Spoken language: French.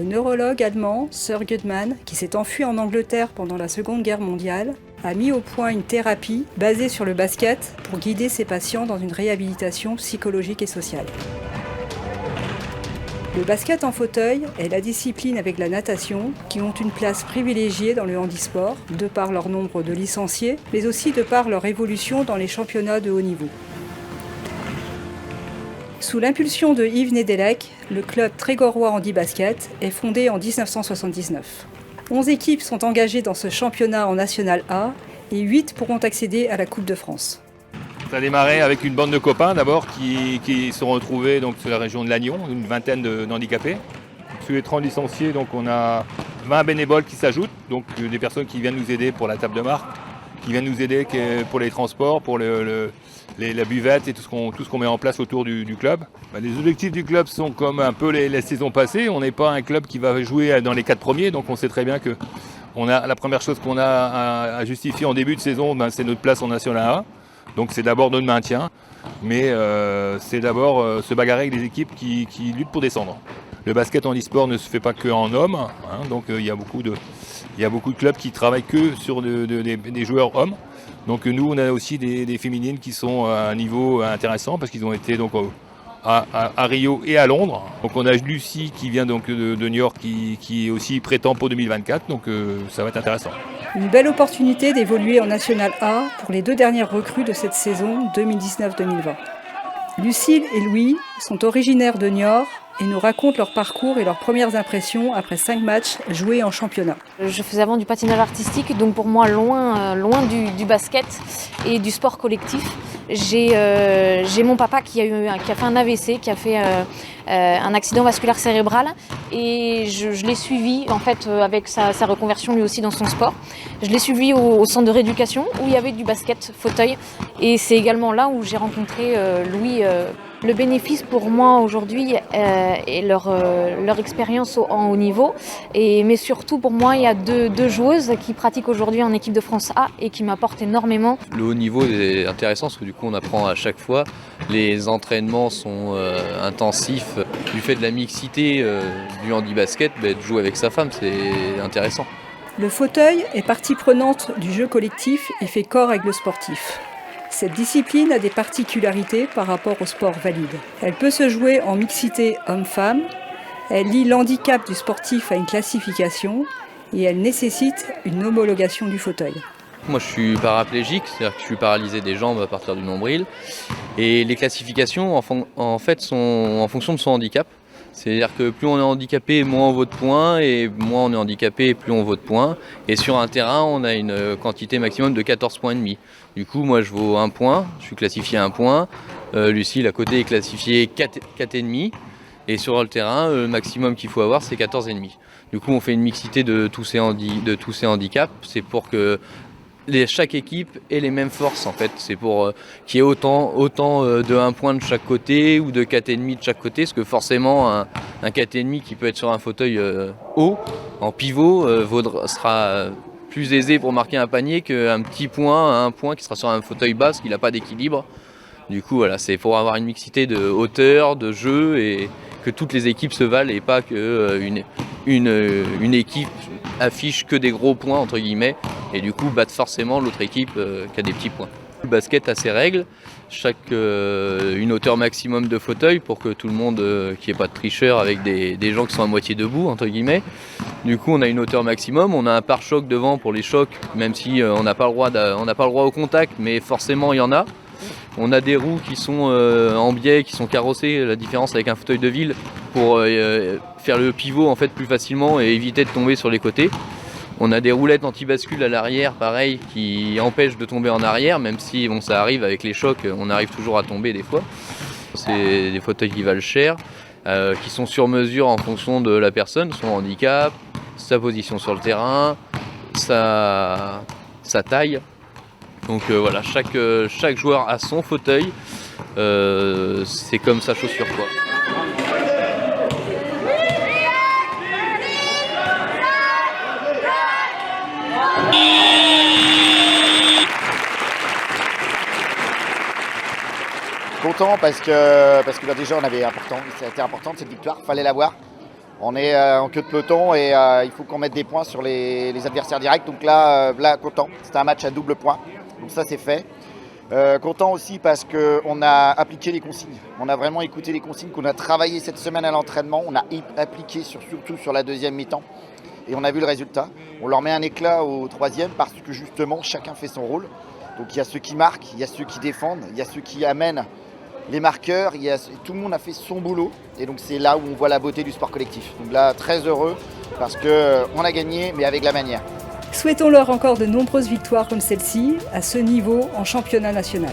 neurologue allemand, Sir Goodman, qui s'est enfui en Angleterre pendant la Seconde Guerre mondiale, a mis au point une thérapie basée sur le basket pour guider ses patients dans une réhabilitation psychologique et sociale. Le basket en fauteuil est la discipline avec la natation qui ont une place privilégiée dans le handisport, de par leur nombre de licenciés, mais aussi de par leur évolution dans les championnats de haut niveau. Sous l'impulsion de Yves Nedelec, le club trégorrois handibasket est fondé en 1979. 11 équipes sont engagées dans ce championnat en National A et 8 pourront accéder à la Coupe de France. Ça a démarré avec une bande de copains d'abord qui sont retrouvés donc, sur la région de Lannion, une vingtaine d'handicapés. Sur les 30 licenciés, donc, on a 20 bénévoles qui s'ajoutent, donc des personnes qui viennent nous aider pour la table de marque, qui viennent nous aider pour les transports, pour la buvette et tout ce qu'on met en place autour du club. Les objectifs du club sont comme un peu les saisons passées. On n'est pas un club qui va jouer dans les 4 premiers, donc on sait très bien que la première chose qu'on a à justifier en début de saison, c'est notre place en National 1. Donc c'est d'abord notre maintien, mais c'est d'abord se bagarrer avec des équipes qui luttent pour descendre. Le basket en e-sport ne se fait pas qu'en hommes, donc il y a beaucoup de clubs qui travaillent que sur des joueurs hommes. Donc nous, on a aussi des féminines qui sont à un niveau intéressant parce qu'ils ont été donc à Rio et à Londres. Donc on a Lucie qui vient donc de New York qui aussi prétend pour 2024, donc ça va être intéressant. Une belle opportunité d'évoluer en National A pour les 2 dernières recrues de cette saison 2019-2020. Lucille et Louis sont originaires de Niort et nous racontent leur parcours et leurs premières impressions après 5 matchs joués en championnat. Je faisais avant du patinage artistique, donc pour moi loin du basket et du sport collectif. J'ai mon papa qui a fait un AVC, qui a fait un accident vasculaire cérébral et je l'ai suivi en fait avec sa reconversion lui aussi dans son sport. Je l'ai suivi au centre de rééducation où il y avait du basket fauteuil et c'est également là où j'ai rencontré Louis. Le bénéfice pour moi aujourd'hui est leur expérience en haut niveau, mais surtout pour moi il y a deux joueuses qui pratiquent aujourd'hui en équipe de France A et qui m'apportent énormément. Le haut niveau est intéressant parce que du coup on apprend à chaque fois, les entraînements sont intensifs, du fait de la mixité du handibasket, de jouer avec sa femme c'est intéressant. Le fauteuil est partie prenante du jeu collectif et fait corps avec le sportif. Cette discipline a des particularités par rapport au sport valide. Elle peut se jouer en mixité homme-femme, elle lie l'handicap du sportif à une classification et elle nécessite une homologation du fauteuil. Moi je suis paraplégique, c'est-à-dire que je suis paralysé des jambes à partir du nombril et les classifications en fait sont en fonction de son handicap. C'est-à-dire que plus on est handicapé, moins on vaut de points, et moins on est handicapé, plus on vaut de points. Et sur un terrain, on a une quantité maximum de 14 points et demi. Du coup, moi je vaux 1 point, je suis classifié 1 point. Lucille à côté est classifiée 4,5. Et sur le terrain, le maximum qu'il faut avoir, c'est 14,5. Du coup, on fait une mixité de tous ces handicaps. C'est pour que chaque équipe ait les mêmes forces en fait. C'est pour qu'il y ait autant de 1 point de chaque côté ou de 4,5 de chaque côté, parce que forcément un 4,5 qui peut être sur un fauteuil haut, en pivot, sera plus aisé pour marquer un panier qu'un petit point, 1 point qui sera sur un fauteuil bas parce qu'il n'a pas d'équilibre. Du coup voilà, c'est pour avoir une mixité de hauteur, de jeu et que toutes les équipes se valent et pas qu'une équipe affiche que des gros points entre guillemets et du coup battre forcément l'autre équipe qui a des petits points. Le basket a ses règles, une hauteur maximum de fauteuil pour que tout le monde, qu'il n'y ait pas de tricheurs avec des gens qui sont à moitié debout entre guillemets. Du coup on a une hauteur maximum, on a un pare-choc devant pour les chocs, même si on n'a pas le droit au contact, mais forcément il y en a. On a des roues qui sont en biais, qui sont carrossées, la différence avec un fauteuil de ville pour faire le pivot en fait plus facilement et éviter de tomber sur les côtés. On a des roulettes anti-bascule à l'arrière, pareil, qui empêchent de tomber en arrière, même si bon, ça arrive avec les chocs, on arrive toujours à tomber des fois. C'est des fauteuils qui valent cher, qui sont sur mesure en fonction de la personne, son handicap, sa position sur le terrain, sa taille. Donc voilà, chaque joueur a son fauteuil, c'est comme sa chaussure quoi. Content parce que déjà on avait c'était important cette victoire, fallait l'avoir. On est en queue de peloton et il faut qu'on mette des points sur les adversaires directs. Donc là, content. C'était un match à double point. Donc ça, c'est fait. Content aussi parce qu'on a appliqué les consignes. On a vraiment écouté les consignes qu'on a travaillé cette semaine à l'entraînement. On a appliqué surtout sur la deuxième mi-temps. Et on a vu le résultat. On leur met un éclat au troisième parce que justement, chacun fait son rôle. Donc il y a ceux qui marquent, il y a ceux qui défendent, il y a ceux qui amènent les marqueurs, tout le monde a fait son boulot et donc c'est là où on voit la beauté du sport collectif. Donc là, très heureux parce qu'on a gagné mais avec la manière. Souhaitons-leur encore de nombreuses victoires comme celle-ci, à ce niveau en championnat national.